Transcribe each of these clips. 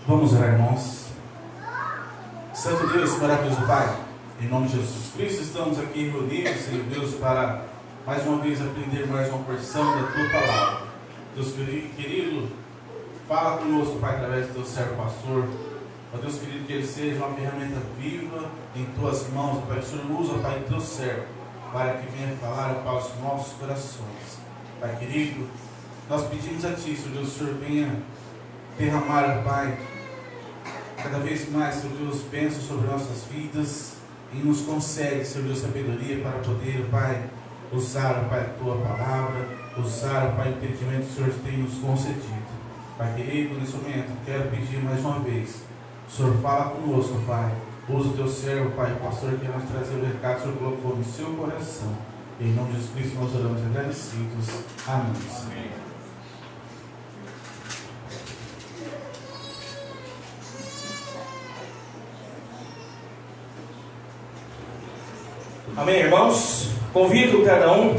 Vamos orar, irmãos. Santo Deus, maravilhoso Pai, em nome de Jesus Cristo, estamos aqui reunidos, Senhor Deus, para mais uma vez aprender mais uma porção da Tua Palavra. Deus querido, fala conosco, Pai, através do Teu servo pastor. Ó Deus querido, que ele seja uma ferramenta viva em Tuas mãos, Pai. O Senhor usa, Pai, o Teu servo, para que venha falar para os nossos corações. Pai querido, nós pedimos a Ti, Senhor Deus, que o Senhor venha derramar, Pai, cada vez mais, Senhor Deus, pensa sobre nossas vidas e nos concede, Senhor Deus, sabedoria para poder, Pai, usar, Pai, a Tua palavra, usar, Pai, o entendimento que o Senhor tem nos concedido. Pai querido, nesse momento, quero pedir mais uma vez, o Senhor fala conosco, Pai, usa o Teu servo, Pai, o pastor, que nos trazer o recado que o Senhor colocou no seu coração. Em nome de Jesus Cristo, nós oramos agradecidos. Amém. Amém. Amém, irmãos? Convido cada um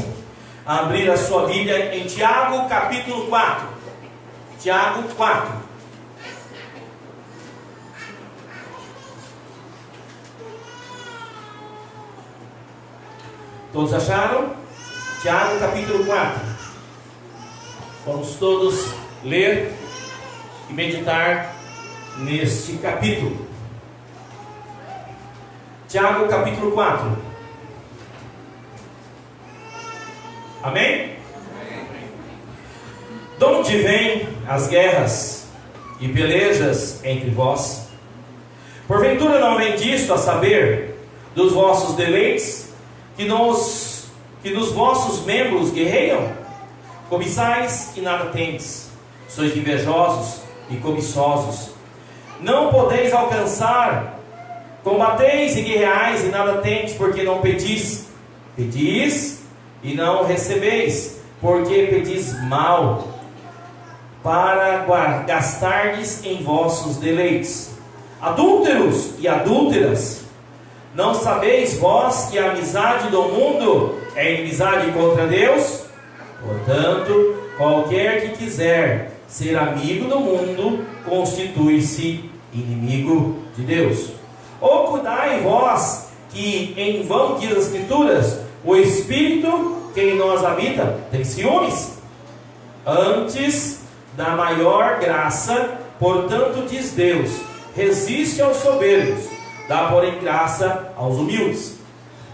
a abrir a sua Bíblia em Tiago, capítulo 4. Tiago 4. Todos acharam? Tiago, capítulo 4. Vamos todos ler e meditar neste capítulo. Tiago, capítulo 4. Amém? De onde vêm as guerras e pelejas entre vós? Porventura não vem disto, a saber, dos vossos deleites, que nos vossos membros guerreiam? Cobiçais e nada tendes, sois invejosos e cobiçosos, não podeis alcançar, combateis e guerreais e nada tendes, porque não pedis. Pedis e não recebeis, porque pedis mal, para gastardes em vossos deleites. Adúlteros e adúlteras, não sabeis vós que a amizade do mundo é inimizade contra Deus? Portanto, qualquer que quiser ser amigo do mundo, constitui-se inimigo de Deus. Ou cuidai vós que em vão diz as Escrituras, o Espírito que em nós habita tem ciúmes? Antes da maior graça, portanto diz Deus, resiste aos soberbos, dá porém graça aos humildes.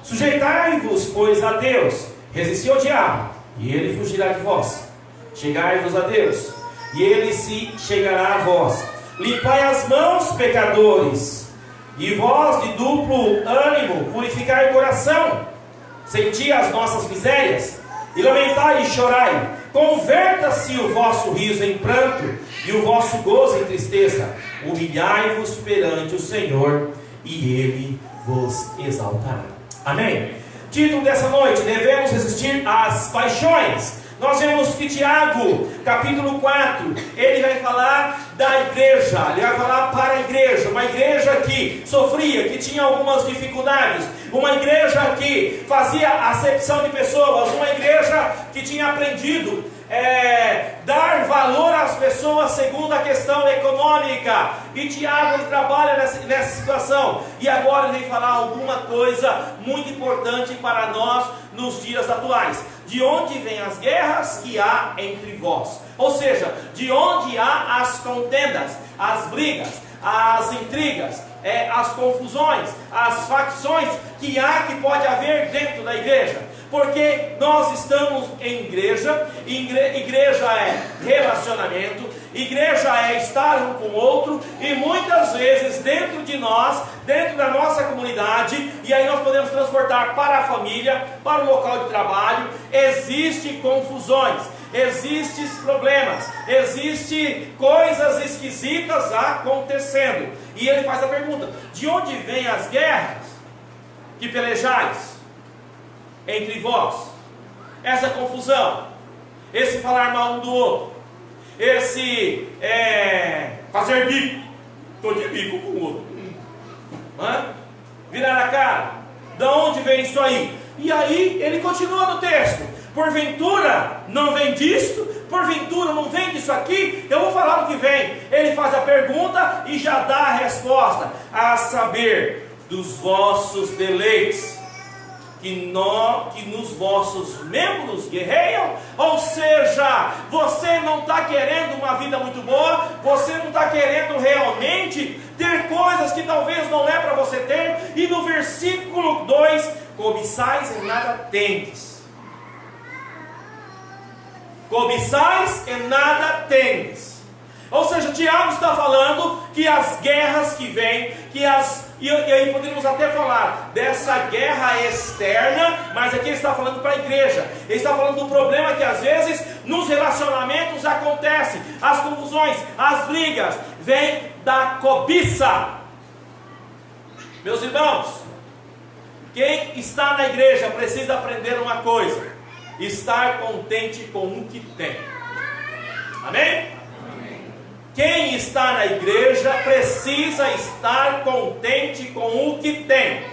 Sujeitai-vos, pois, a Deus, resisti ao diabo, e ele fugirá de vós. Chegai-vos a Deus, e ele se chegará a vós. Limpai as mãos, pecadores, e vós de duplo ânimo, purificai o coração. Senti as nossas misérias, e lamentai e chorai. Converta-se o vosso riso em pranto, e o vosso gozo em tristeza. Humilhai-vos perante o Senhor, e Ele vos exaltará. Amém? Título dessa noite: devemos resistir às paixões. Nós vemos que Tiago, capítulo 4, ele vai falar da igreja, ele vai falar para a igreja, uma igreja que sofria, que tinha algumas dificuldades, uma igreja que fazia acepção de pessoas, uma igreja que tinha aprendido dar valor às pessoas segundo a questão econômica. E Tiago, ele trabalha nessa situação, e agora ele vem falar alguma coisa muito importante para nós nos dias atuais. De onde vêm as guerras que há entre vós? Ou seja, de onde há as contendas, as brigas, as intrigas, as confusões, as facções que pode haver dentro da igreja? Porque nós estamos em igreja, igreja é relacionamento, igreja é estar um com o outro, e muitas vezes dentro de nós, dentro da nossa comunidade, e aí nós podemos transportar para a família, para o local de trabalho, existem confusões, existem problemas, existem coisas esquisitas acontecendo. E ele faz a pergunta: de onde vêm as guerras que pelejais entre vós? Essa confusão, esse falar mal um do outro, esse fazer bico, estou de bico com o outro, virar a cara. Da onde vem isso aí? E aí ele continua no texto: porventura não vem disto, porventura não vem disso aqui? Eu vou falar o que vem. Ele faz a pergunta e já dá a resposta, a saber, dos vossos deleites, que nos vossos membros guerreiam. Ou seja, você não está querendo uma vida muito boa, você não está querendo realmente ter coisas que talvez não é para você ter. E no versículo 2, cobiçais e nada tendes. Cobiçais e nada tendes. Ou seja, Tiago está falando que as guerras que vêm, e aí poderíamos até falar dessa guerra externa, mas aqui ele está falando para a igreja. Ele está falando do problema que às vezes nos relacionamentos acontece, as confusões, as brigas, vêm da cobiça. Meus irmãos, quem está na igreja precisa aprender uma coisa: estar contente com o que tem. Amém? Quem está na igreja precisa estar contente com o que tem.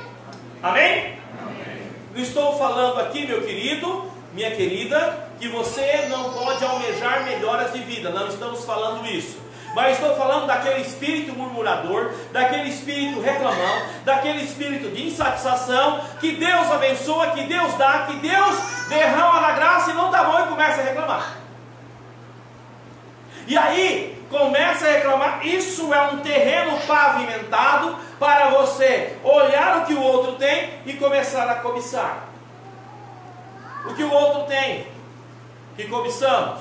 Amém? Não estou falando aqui, meu querido, minha querida, que você não pode almejar melhoras de vida. Não estamos falando isso. Mas estou falando daquele espírito murmurador, daquele espírito reclamão, daquele espírito de insatisfação, que Deus abençoa, que Deus dá, que Deus derrama na graça e não dá bom e começa a reclamar. E aí, começa a reclamar. Isso é um terreno pavimentado para você olhar o que o outro tem e começar a cobiçar. O que o outro tem, que cobiçamos?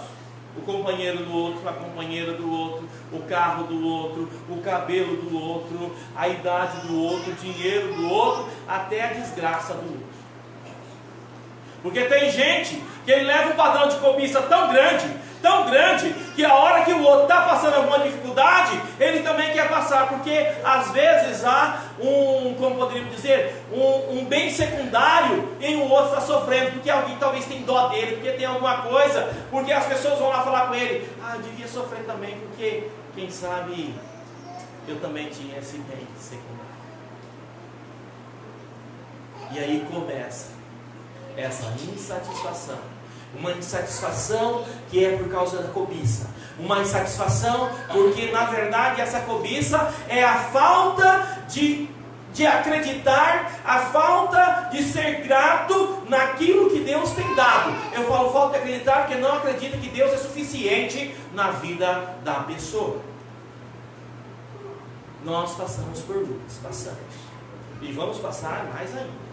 O companheiro do outro, a companheira do outro, o carro do outro, o cabelo do outro, a idade do outro, o dinheiro do outro, até a desgraça do outro. Porque tem gente que ele leva um padrão de cobiça tão grande, que a hora que o outro está passando alguma dificuldade, ele também quer passar, porque às vezes há como poderíamos dizer, um bem secundário em o outro está sofrendo, porque alguém talvez tem dó dele, porque tem alguma coisa, porque as pessoas vão lá falar com ele: eu devia sofrer também, porque quem sabe eu também tinha esse bem secundário. E aí começa essa insatisfação. Uma insatisfação que é por causa da cobiça. Uma insatisfação porque na verdade essa cobiça é a falta de acreditar, a falta de ser grato naquilo que Deus tem dado. Eu falo falta de acreditar porque não acredita que Deus é suficiente na vida da pessoa. Nós passamos por lutas, passamos. E vamos passar mais ainda.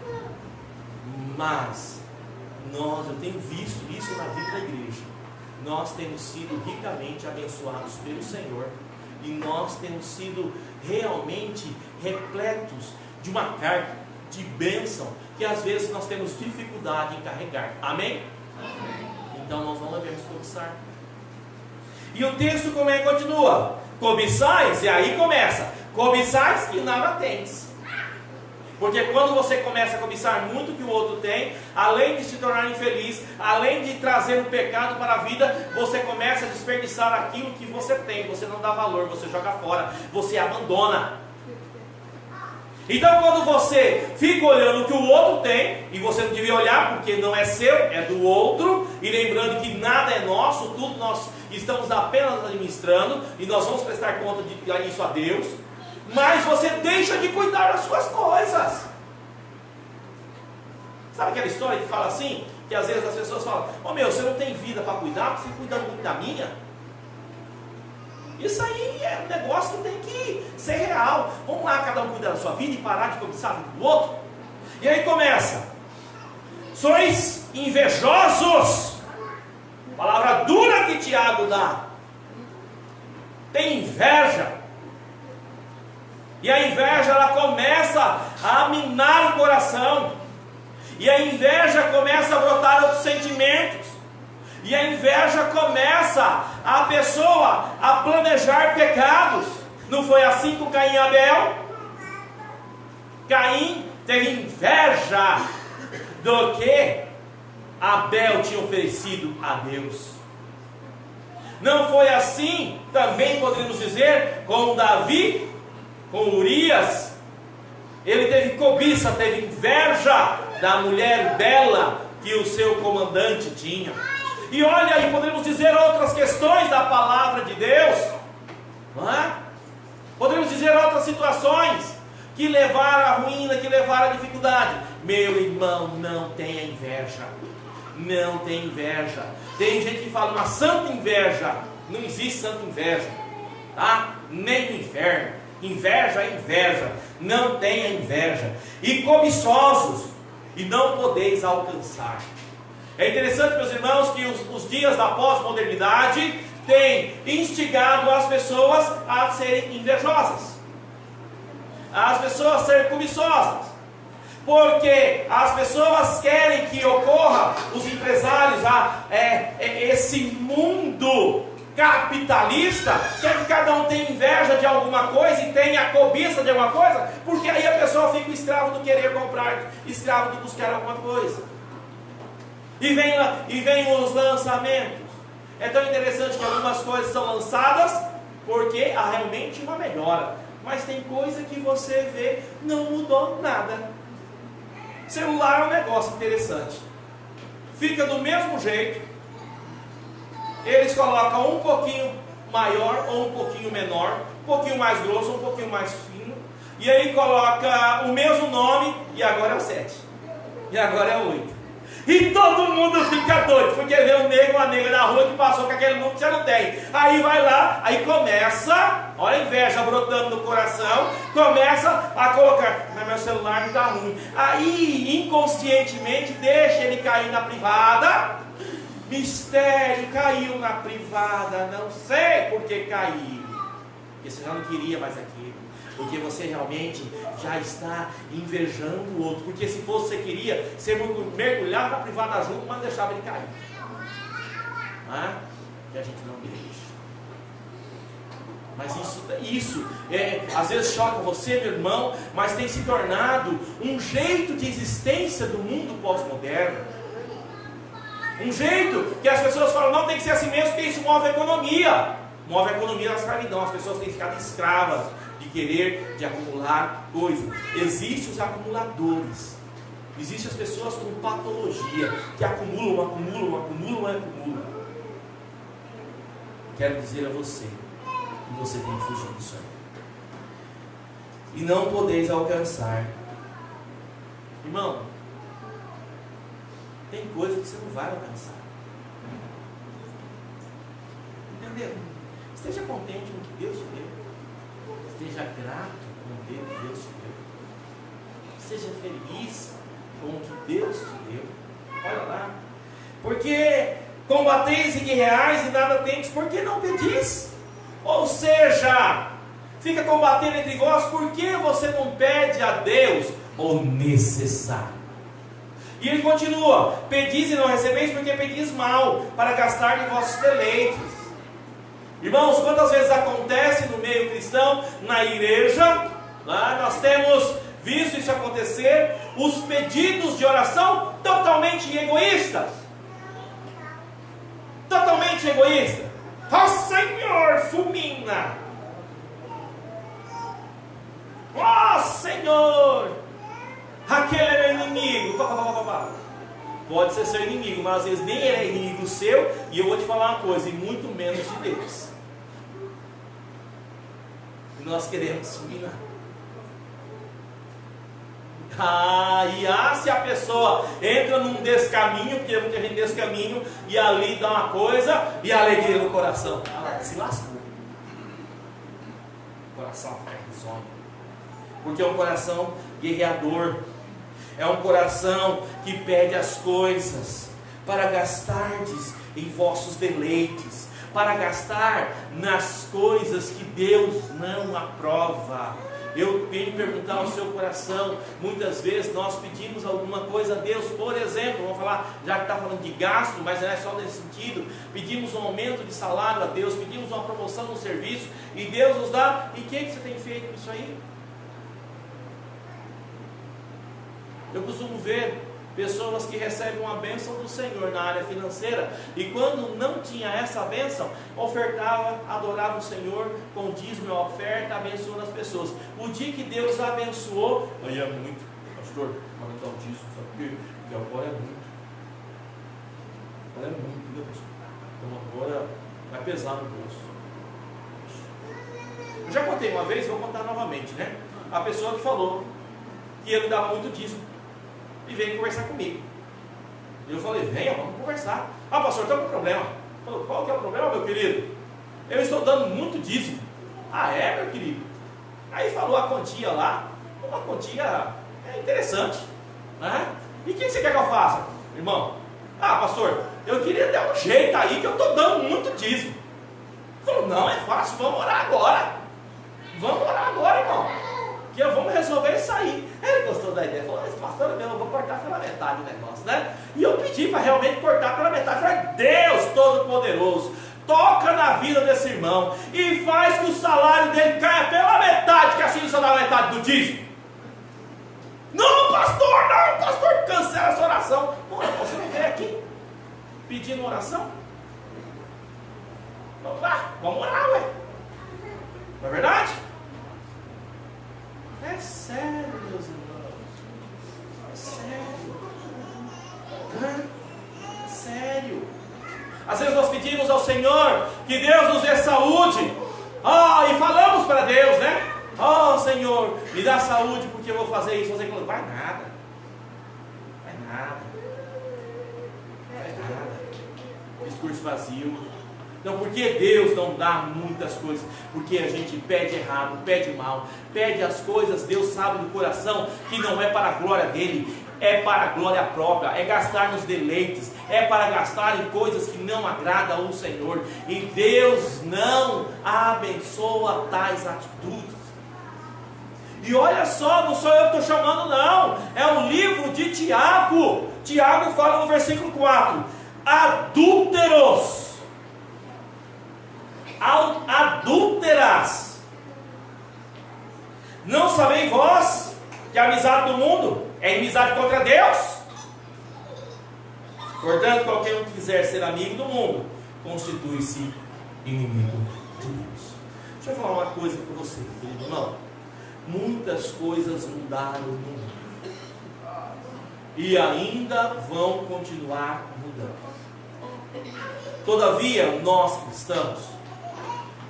Mas eu tenho visto isso na vida da igreja. Nós temos sido ricamente abençoados pelo Senhor, e nós temos sido realmente repletos de uma carga de bênção que às vezes nós temos dificuldade em carregar. Amém? Amém. Então nós não devemos cobiçar. E o texto como é que continua? Cobiçais, e aí começa: cobiçais e nada tendes. Porque quando você começa a cobiçar muito o que o outro tem, além de se tornar infeliz, além de trazer um pecado para a vida, você começa a desperdiçar aquilo que você tem. Você não dá valor, você joga fora, você abandona. Então quando você fica olhando o que o outro tem, e você não devia olhar porque não é seu, é do outro, e lembrando que nada é nosso, tudo nós estamos apenas administrando, e nós vamos prestar conta disso a Deus. Mas você deixa de cuidar das suas coisas. Sabe aquela história que fala assim? Que às vezes as pessoas falam: você não tem vida para cuidar, você cuida muito da minha. Isso aí é um negócio que tem que ser real. Vamos lá, cada um cuidar da sua vida e parar de cobiçar a vida do outro. E aí começa: sois invejosos. Palavra dura que Tiago dá. Tem inveja. E a inveja, ela começa a minar o coração. E a inveja começa a brotar outros sentimentos. E a inveja começa a pessoa a planejar pecados. Não foi assim com Caim e Abel? Caim teve inveja do que Abel tinha oferecido a Deus. Não foi assim, também poderíamos dizer, com Davi, com Urias. Ele teve cobiça, teve inveja da mulher bela que o seu comandante tinha. E olha aí, podemos dizer outras questões da palavra de Deus, não é? Podemos dizer outras situações que levaram à ruína, que levaram à dificuldade. Meu irmão, não tenha inveja. Não tenha inveja. Tem gente que fala uma santa inveja. Não existe santa inveja, tá? Nem no inferno. Inveja é inveja. Não tenha inveja. E cobiçosos, e não podeis alcançar. É interessante, meus irmãos, que os dias da pós-modernidade têm instigado as pessoas a serem invejosas, as pessoas a serem cobiçosas, porque as pessoas querem que ocorra, os empresários, esse mundo capitalista, quer que cada um tenha inveja de alguma coisa e tenha cobiça de alguma coisa, porque aí a pessoa fica escravo do querer comprar, escravo de buscar alguma coisa. E vem os lançamentos. É tão interessante que algumas coisas são lançadas porque há realmente uma melhora, mas tem coisa que você vê não mudou nada. Celular é um negócio interessante, fica do mesmo jeito. Eles colocam um pouquinho maior ou um pouquinho menor, um pouquinho mais grosso ou um pouquinho mais fino, e aí coloca o mesmo nome, e agora é o 7, e agora é o 8. E todo mundo fica doido, porque vê um negro, uma negra na rua que passou com aquele número que você não tem. Aí vai lá, aí começa, olha a inveja brotando no coração, começa a colocar, mas meu celular não está ruim. Aí inconscientemente deixa ele cair na privada. Mistério, caiu na privada, não sei por que caiu, porque você já não queria mais aquilo, porque você realmente já está invejando o outro, porque se fosse você queria, você mergulhava na privada junto, mas deixava ele cair, que a gente não deixa. Mas isso às vezes choca você, meu irmão, mas tem se tornado um jeito de existência do mundo pós-moderno. Um jeito que as pessoas falam, não, tem que ser assim mesmo, porque isso move a economia. Move a economia da escravidão. As pessoas têm ficado escravas de querer, de acumular coisas. Existem os acumuladores. Existem as pessoas com patologia, que acumulam. Quero dizer a você, que você tem que fugir disso aí. E não podeis alcançar. Irmão, tem coisa que você não vai alcançar. Entendeu? Esteja contente com o que Deus te deu. Esteja grato com o que Deus te deu. Seja feliz com o que Deus te deu. Olha lá. Porque combateis e guerreais e nada tendes, por que não pedis? Ou seja, fica combatendo entre vós, por que você não pede a Deus o necessário? E ele continua, pedis e não recebeis, porque pedis mal, para gastar de vossos deleites. Irmãos, quantas vezes acontece no meio cristão, na igreja, nós temos visto isso acontecer, os pedidos de oração totalmente egoístas. Totalmente egoísta. Ó Senhor, fulmina. Ó Senhor, aquele é meu inimigo. Pode ser seu inimigo, mas às vezes nem ele é inimigo seu. E eu vou te falar uma coisa, e muito menos de Deus. E nós queremos fulminar. Se a pessoa entra num descaminho, porque muita gente descaminho, e ali dá uma coisa, e a alegria no coração, se lascou. O coração fica risonho, porque é um coração guerreador, é um coração que pede as coisas para gastardes em vossos deleites, para gastar nas coisas que Deus não aprova. Eu tenho que perguntar ao seu coração, muitas vezes nós pedimos alguma coisa a Deus, por exemplo, vamos falar, já que está falando de gasto, mas não é só nesse sentido, pedimos um aumento de salário a Deus, pedimos uma promoção no serviço, e Deus nos dá, e o que você tem feito com isso aí? Eu costumo ver pessoas que recebem uma bênção do Senhor na área financeira, e quando não tinha essa bênção, ofertava, adorava o Senhor com dízimo e oferta, abençoando as pessoas. O dia que Deus abençoou, aí é muito, pastor, aumentar o dízimo, sabe por quê? Porque agora é muito. Agora é muito, meu pastor. Então agora vai pesar no bolso. Eu já contei uma vez, vou contar novamente, né? A pessoa que falou que ele dava muito dízimo e veio conversar comigo. E eu falei, venha, vamos conversar. Ah, pastor, tem um problema. Falou, qual que é o problema, meu querido? Eu estou dando muito dízimo. Ah, é, meu querido? Aí falou a quantia lá, uma quantia interessante, né? E o que você quer que eu faça, irmão? Ah, pastor, eu queria dar um jeito aí que eu estou dando muito dízimo. Falou, não, é fácil, vamos orar agora. Vamos orar agora, irmão, que vamos resolver isso aí. Ele gostou da ideia, falou, mas pastor, eu vou cortar pela metade o negócio, né? E eu pedi para realmente cortar pela metade. Falei, Deus Todo-Poderoso, toca na vida desse irmão e faz que o salário dele caia pela metade, que assim só dá metade do dízimo. Não, pastor, cancela essa oração. Pô, você não veio aqui pedindo oração? Vamos lá, vamos orar, ué. Não é verdade? É sério, meus irmãos. É sério. É sério. Às vezes nós pedimos ao Senhor que Deus nos dê saúde. E falamos para Deus, né? Senhor, me dá saúde porque eu vou fazer isso, fazer aquilo. Vai nada. Discurso vazio. Então, por que Deus não dá muitas coisas? Porque a gente pede errado, pede mal, pede as coisas, Deus sabe do coração que não é para a glória dele, é para a glória própria, é gastar nos deleites, é para gastar em coisas que não agradam ao Senhor, e Deus não abençoa tais atitudes. E olha só, não sou eu que estou chamando, não, é o livro de Tiago. Tiago fala no versículo 4: adúlteros, adúlteras, não sabeis vós que a amizade do mundo é inimizade contra Deus? Portanto, qualquer um que quiser ser amigo do mundo constitui-se inimigo de Deus. Deixa eu falar uma coisa para você, querido irmão. Muitas coisas mudaram no mundo e ainda vão continuar mudando. Todavia, nós cristãos,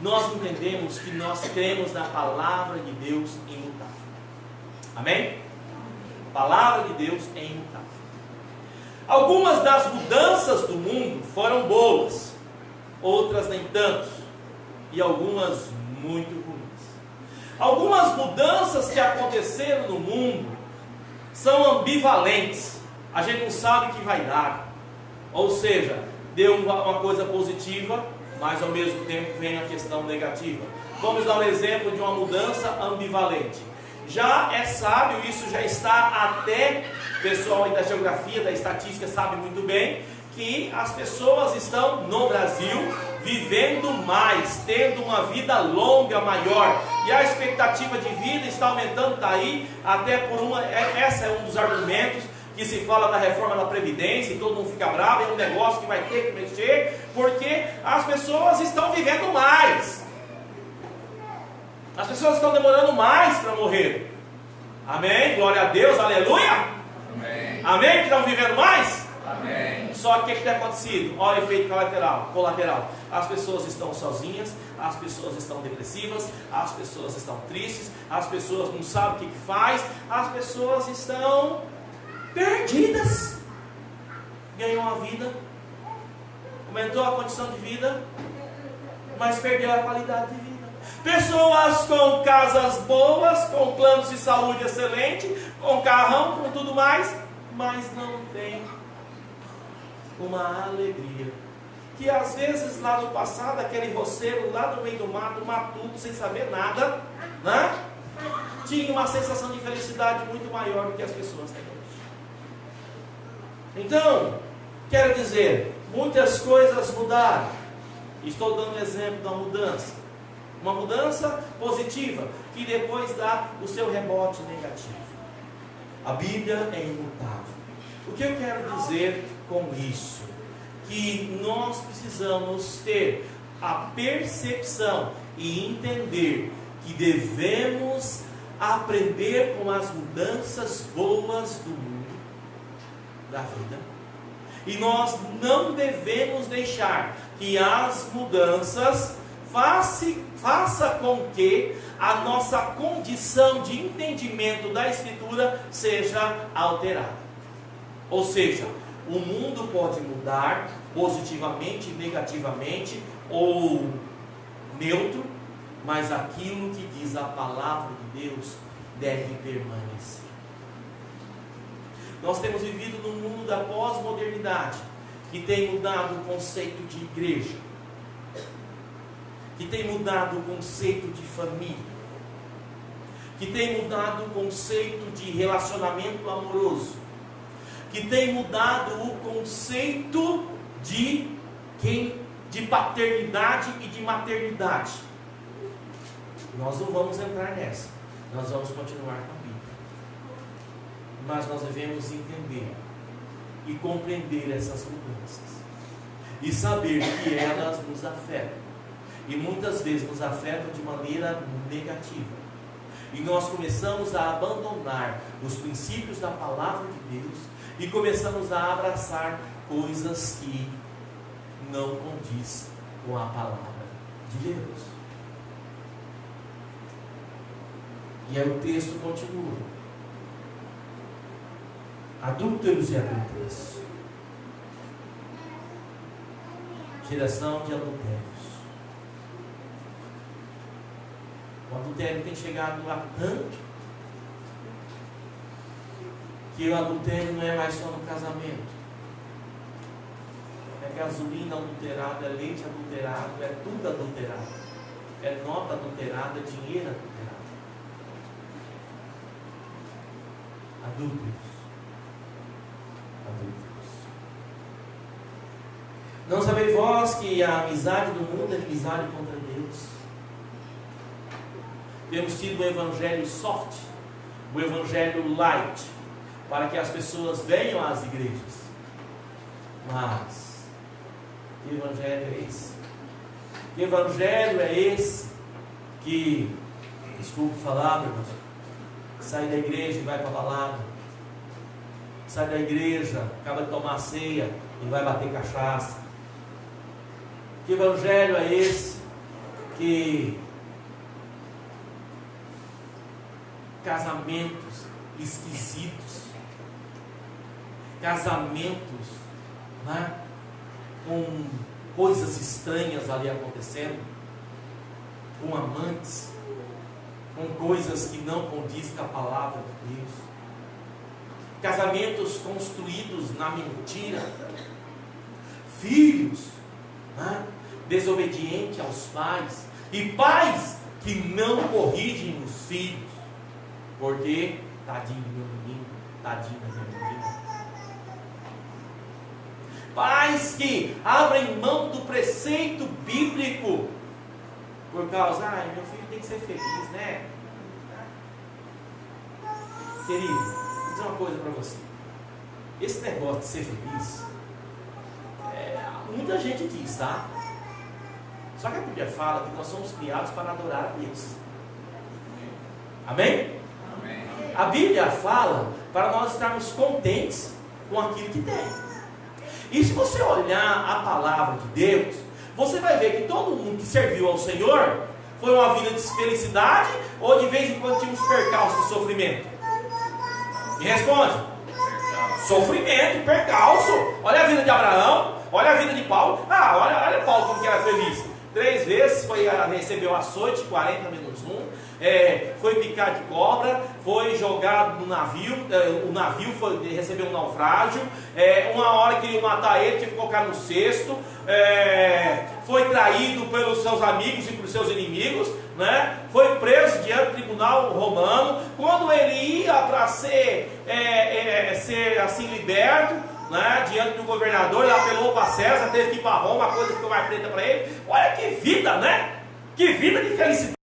nós entendemos que nós cremos na palavra de Deus imutável. Amém? A palavra de Deus é imutável. Algumas das mudanças do mundo foram boas, outras nem tanto, e algumas muito ruins. Algumas mudanças que aconteceram no mundo são ambivalentes. A gente não sabe o que vai dar. Ou seja, deu uma coisa positiva, mas ao mesmo tempo vem a questão negativa. Vamos dar um exemplo de uma mudança ambivalente. Já é sábio, isso já está até, o pessoal aí da geografia, da estatística sabe muito bem, que as pessoas estão no Brasil vivendo mais, tendo uma vida longa, maior, e a expectativa de vida está aumentando, está aí, até por essa é um dos argumentos que se fala da reforma da Previdência, e todo mundo fica bravo, é um negócio que vai ter que mexer, porque as pessoas estão vivendo mais, as pessoas estão demorando mais para morrer. Amém? Glória a Deus, aleluia. Amém. Amém? Que estão vivendo mais? Amém. Só que o que tem acontecido? Olha o efeito colateral. As pessoas estão sozinhas, as pessoas estão depressivas, as pessoas estão tristes, as pessoas não sabem o que faz, as pessoas estão perdidas. Ganhou uma vida, aumentou a condição de vida, mas perdeu a qualidade de vida. Pessoas com casas boas, com planos de saúde excelente, com carrão, com tudo mais, mas não tem uma alegria. Que às vezes lá no passado, aquele roceiro lá no meio do mato, matuto, sem saber nada, né? Tinha uma sensação de felicidade muito maior do que as pessoas têm hoje. Então, quero dizer, muitas coisas mudaram. Estou dando exemplo da mudança. Uma mudança positiva, que depois dá o seu rebote negativo. A Bíblia é imutável. O que eu quero dizer com isso? Que nós precisamos ter a percepção e entender que devemos aprender com as mudanças boas do mundo, da vida, E nós não devemos deixar que as mudanças faça com que a nossa condição de entendimento da Escritura seja alterada. Ou seja, o mundo pode mudar positivamente, negativamente ou neutro, mas aquilo que diz a palavra de Deus deve permanecer. Nós temos vivido num mundo da pós-modernidade, que tem mudado o conceito de igreja, que tem mudado o conceito de família, que tem mudado o conceito de relacionamento amoroso, que tem mudado o conceito de paternidade e de maternidade. Nós não vamos entrar nessa, nós vamos continuar com a Bíblia. Mas nós devemos entender e compreender essas mudanças e saber que elas nos afetam, e muitas vezes nos afetam de maneira negativa, e nós começamos a abandonar os princípios da palavra de Deus e começamos a abraçar coisas que não condiz com a palavra de Deus. E aí o texto continua: adúlteros e adúlteras, geração de adultérios. O adultério tem chegado a tanto que o adultério não é mais só no casamento. É gasolina adulterada, é leite adulterado, é tudo adulterado, é nota adulterada, é dinheiro adulterado. Adúlteros. Não sabeis vós que a amizade do mundo é amizade contra Deus? Temos tido o evangelho soft, o evangelho light, para que as pessoas venham às igrejas. Mas que evangelho é esse? Que evangelho é esse que, desculpe falar, meu irmão, sai da igreja e vai para a balada, sai da igreja, acaba de tomar ceia e vai bater cachaça? Que evangelho é esse que casamentos esquisitos, casamentos, né, com coisas estranhas ali acontecendo, com amantes, com coisas que não condizem com a palavra de Deus, casamentos construídos na mentira, filhos, né, desobedientes aos pais, e pais que não corrigem os filhos, porque tadinho do meu menino, tadinho da minha menina. Pais que abrem mão do preceito bíblico por causa, meu filho tem que ser feliz, né? Querido, vou dizer uma coisa para você. Esse negócio de ser feliz, muita gente diz, tá? Só que a Bíblia fala que nós somos criados para adorar a Deus. Amém? Amém. A Bíblia fala para nós estarmos contentes com aquilo que tem. E se você olhar a palavra de Deus, você vai ver que todo mundo que serviu ao Senhor foi uma vida de felicidade, ou de vez em quando tinha uns percalços de sofrimento? Me responde. Sofrimento, percalço. Olha a vida de Abraão, olha a vida de Paulo. Olha Paulo como que era feliz. 3 vezes recebeu açoite, 40 menos 1, foi picado de cobra, foi jogado no navio, o navio recebeu um naufrágio, uma hora queriam matar ele, teve que colocar no cesto, foi traído pelos seus amigos e pelos seus inimigos, né? Foi preso diante do tribunal romano. Quando ele ia para ser assim liberto, né, diante do governador, ele apelou para César, teve que ir para Roma, a coisa ficou mais preta para ele. Olha que vida, né? Que vida de felicidade.